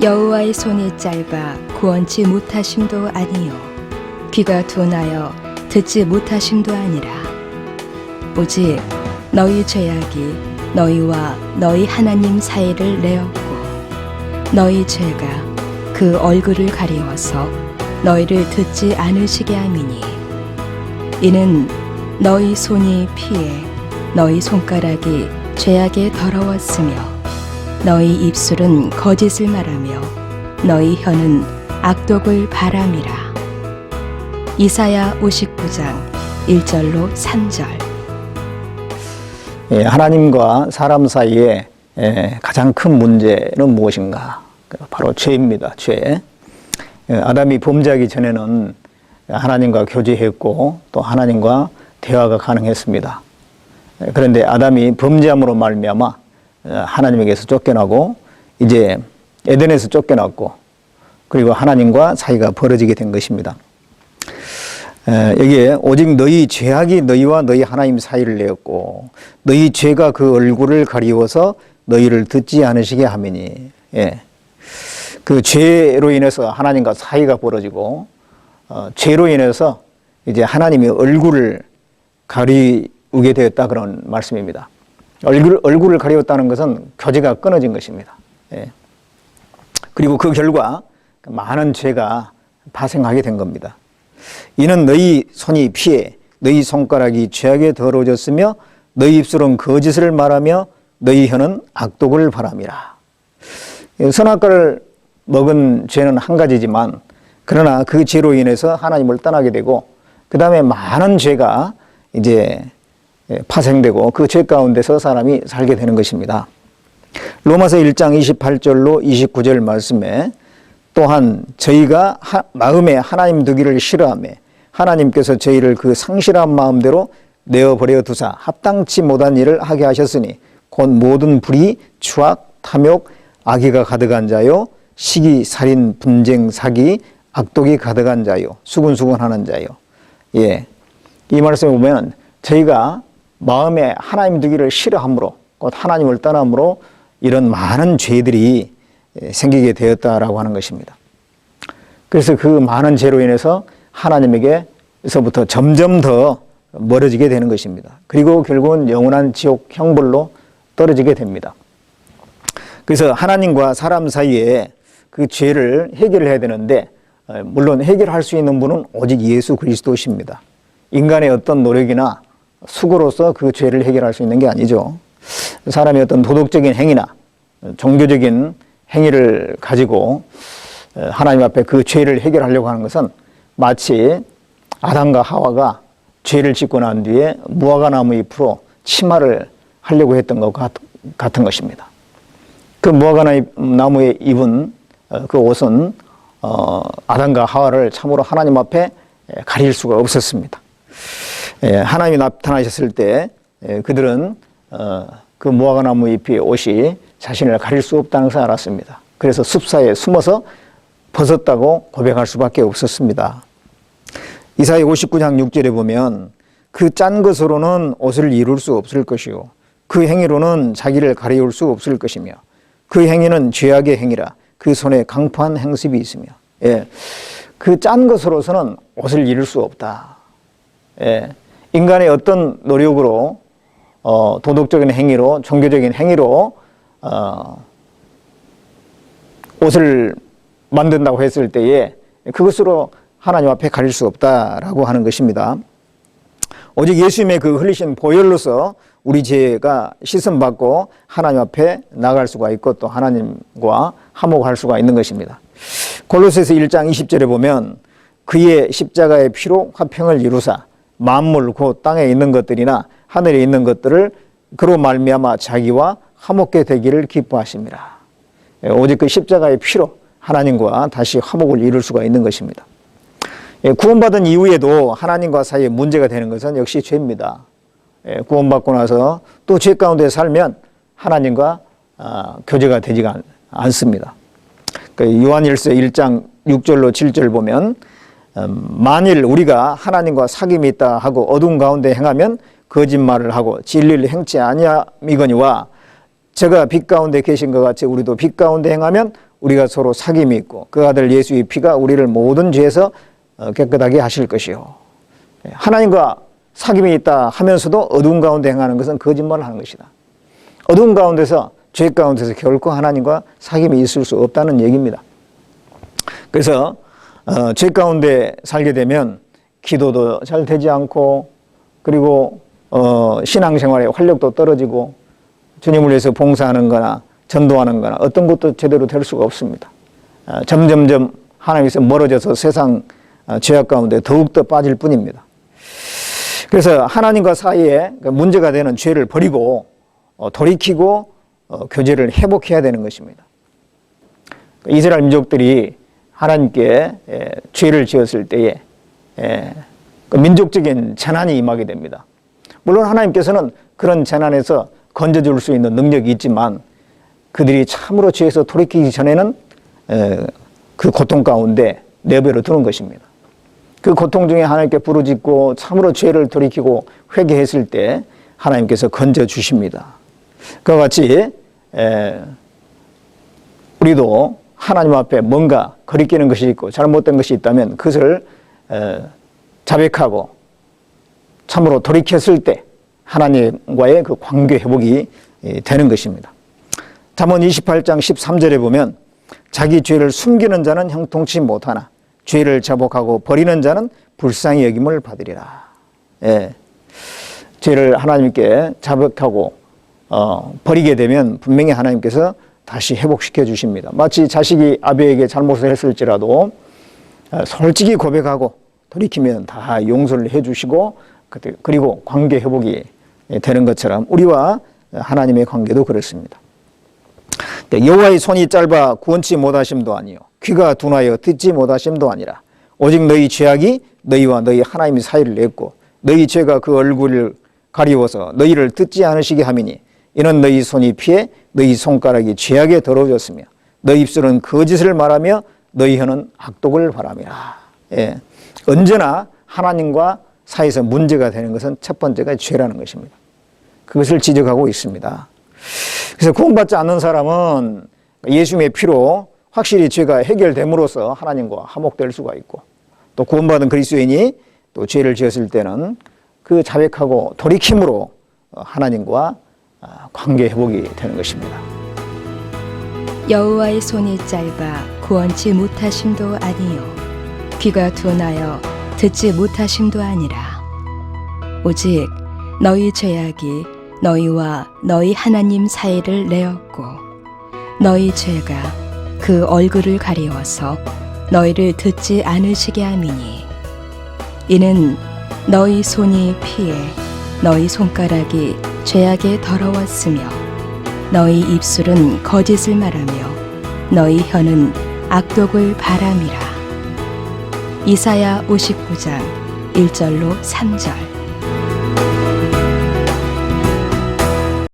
여호와의 손이 짧아 구원치 못하심도 아니요 귀가 둔하여 듣지 못하심도 아니라 오직 너희 죄악이 너희와 너희 하나님 사이를 내었고 너희 죄가 그 얼굴을 가리워서 너희를 듣지 않으시게 함이니 이는 너희 손이 피해 너희 손가락이 죄악에 더러웠으며 너희 입술은 거짓을 말하며 너희 혀는 악독을 바람이라. 이사야 59장 1절로 3절. 하나님과 사람 사이에 가장 큰 문제는 무엇인가? 바로 죄입니다. 죄. 아담이 범죄하기 전에는 하나님과 교제했고 또 하나님과 대화가 가능했습니다. 그런데 아담이 범죄함으로 말미암아 하나님에게서 쫓겨나고 이제 에덴에서 쫓겨났고 그리고 하나님과 사이가 벌어지게 된 것입니다. 여기에 오직 너희 죄악이 너희와 너희 하나님 사이를 내었고 너희 죄가 그 얼굴을 가리워서 너희를 듣지 않으시게 하매니 그 죄로 인해서 하나님과 사이가 벌어지고 죄로 인해서 이제 하나님의 얼굴을 가리우게 되었다 그런 말씀입니다. 얼굴을 가리웠다는 것은 교제가 끊어진 것입니다. 그리고 그 결과 많은 죄가 발생하게 된 겁니다. 이는 너희 손이 피해 너희 손가락이 죄악에 더러워졌으며 너희 입술은 거짓을 말하며 너희 혀는 악독을 바람이라. 선악과를 먹은 죄는 한 가지지만 그러나 그 죄로 인해서 하나님을 떠나게 되고 그 다음에 많은 죄가 이제 파생되고 그 죄 가운데서 사람이 살게 되는 것입니다. 로마서 1장 28절로 29절 말씀에 또한 저희가 마음에 하나님 두기를 싫어하며 하나님께서 저희를 그 상실한 마음대로 내어버려 두사 합당치 못한 일을 하게 하셨으니 곧 모든 불의, 추악, 탐욕, 악의가 가득한 자요 시기, 살인, 분쟁, 사기, 악독이 가득한 자요 수군수군하는 자요. 이 말씀에 보면 저희가 마음에 하나님 두기를 싫어함으로 곧 하나님을 떠남으로 이런 많은 죄들이 생기게 되었다라고 하는 것입니다. 그래서 그 많은 죄로 인해서 하나님에게서부터 점점 더 멀어지게 되는 것입니다. 그리고 결국은 영원한 지옥 형벌로 떨어지게 됩니다. 그래서 하나님과 사람 사이에 그 죄를 해결해야 되는데 물론 해결할 수 있는 분은 오직 예수 그리스도십니다. 인간의 어떤 노력이나 수고로서 그 죄를 해결할 수 있는 게 아니죠. 사람의 어떤 도덕적인 행위나 종교적인 행위를 가지고 하나님 앞에 그 죄를 해결하려고 하는 것은 마치 아담과 하와가 죄를 짓고 난 뒤에 무화과 나무 잎으로 치마를 하려고 했던 것 같은 것입니다. 그 무화과 나무에 입은 그 옷은 아담과 하와를 참으로 하나님 앞에 가릴 수가 없었습니다. 하나님이 나타나셨을 때 그들은 그 무화과 나무 잎의 옷이 자신을 가릴 수 없다는 것을 알았습니다. 그래서 숲사이에 숨어서 벗었다고 고백할 수밖에 없었습니다. 이사야 59장 6절에 보면 그 짠 것으로는 옷을 이룰 수 없을 것이요 그 행위로는 자기를 가리울 수 없을 것이며 그 행위는 죄악의 행위라 그 손에 강포한 행습이 있으며 그 짠 것으로서는 옷을 이룰 수 없다. 인간의 어떤 노력으로 도덕적인 행위로 종교적인 행위로 옷을 만든다고 했을 때에 그것으로 하나님 앞에 가릴 수 없다라고 하는 것입니다. 오직 예수님의 그 흘리신 보혈로서 우리 죄가 씻음받고 하나님 앞에 나갈 수가 있고 또 하나님과 화목할 수가 있는 것입니다. 골로새서 1장 20절에 보면 그의 십자가의 피로 화평을 이루사 만물 곧 땅에 있는 것들이나 하늘에 있는 것들을 그로 말미암아 자기와 화목게 되기를 기뻐하십니다. 오직 그 십자가의 피로 하나님과 다시 화목을 이룰 수가 있는 것입니다. 구원받은 이후에도 하나님과 사이에 문제가 되는 것은 역시 죄입니다. 구원받고 나서 또 죄 가운데 살면 하나님과 교제가 되지가 않습니다. 요한일서 1장 6절로 7절 보면 만일 우리가 하나님과 사귐이 있다 하고 어두운 가운데 행하면 거짓말을 하고 진리를 행치 아니함이거니와 저가 빛 가운데 계신 것 같이 우리도 빛 가운데 행하면 우리가 서로 사귐이 있고 그 아들 예수의 피가 우리를 모든 죄에서 깨끗하게 하실 것이요. 하나님과 사귐이 있다 하면서도 어두운 가운데 행하는 것은 거짓말을 하는 것이다. 어두운 가운데서 죄 가운데서 결코 하나님과 사귐이 있을 수 없다는 얘기입니다. 그래서 죄 가운데 살게 되면 기도도 잘 되지 않고 그리고 신앙생활의 활력도 떨어지고 주님을 위해서 봉사하는 거나 전도하는 거나 어떤 것도 제대로 될 수가 없습니다. 점점점 하나님께서 멀어져서 세상 죄악 가운데 더욱더 빠질 뿐입니다. 그래서 하나님과 사이에 문제가 되는 죄를 버리고 돌이키고 교제를 회복해야 되는 것입니다. 이스라엘 민족들이 하나님께 죄를 지었을 때에 민족적인 재난이 임하게 됩니다. 물론 하나님께서는 그런 재난에서 건져줄 수 있는 능력이 있지만 그들이 참으로 죄에서 돌이키기 전에는 그 고통 가운데 내버려 두는 것입니다. 그 고통 중에 하나님께 부르짖고 참으로 죄를 돌이키고 회개했을 때 하나님께서 건져주십니다. 그와 같이 우리도 하나님 앞에 뭔가 거리끼는 것이 있고 잘못된 것이 있다면 그것을 자백하고 참으로 돌이켰을 때 하나님과의 그 관계 회복이 되는 것입니다. 잠언 28장 13절에 보면 자기 죄를 숨기는 자는 형통치 못하나 죄를 자복하고 버리는 자는 불쌍히 여김을 받으리라. 죄를 하나님께 자복하고 버리게 되면 분명히 하나님께서 다시 회복시켜 주십니다. 마치 자식이 아버지에게 잘못을 했을지라도 솔직히 고백하고 돌이키면 다 용서를 해 주시고 그리고 관계 회복이 되는 것처럼 우리와 하나님의 관계도 그렇습니다. 여호와의 손이 짧아 구원치 못하심도 아니요 귀가 둔하여 듣지 못하심도 아니라 오직 너희 죄악이 너희와 너희 하나님의 사이를 냈고 너희 죄가 그 얼굴을 가리워서 너희를 듣지 않으시게 함이니 이는 너희 손이 피해 너희 손가락이 죄악에 더러워졌으며 너희 입술은 거짓을 말하며 너희 혀는 악독을 바람이라. 언제나 하나님과 사이에서 문제가 되는 것은 첫 번째가 죄라는 것입니다. 그것을 지적하고 있습니다. 그래서 구원받지 않는 사람은 예수님의 피로 확실히 죄가 해결됨으로써 하나님과 화목될 수가 있고 또 구원받은 그리스도인이 또 죄를 지었을 때는 그 자백하고 돌이킴으로 하나님과 관계 회복이 되는 것입니다. 여호와의 손이 짧아 구원치 못하심도 아니요 귀가 둔하여 듣지 못하심도 아니라 오직 너희 죄악이 너희와 너희 하나님 사이를 내었고 너희 죄가 그 얼굴을 가리워서 너희를 듣지 않으시게 함이니 이는 너희 손이 피해 너희 손가락이 죄악에 더러웠으며 너희 입술은 거짓을 말하며 너희 혀는 악독을 바람이라. 이사야 59장 1절로 3절.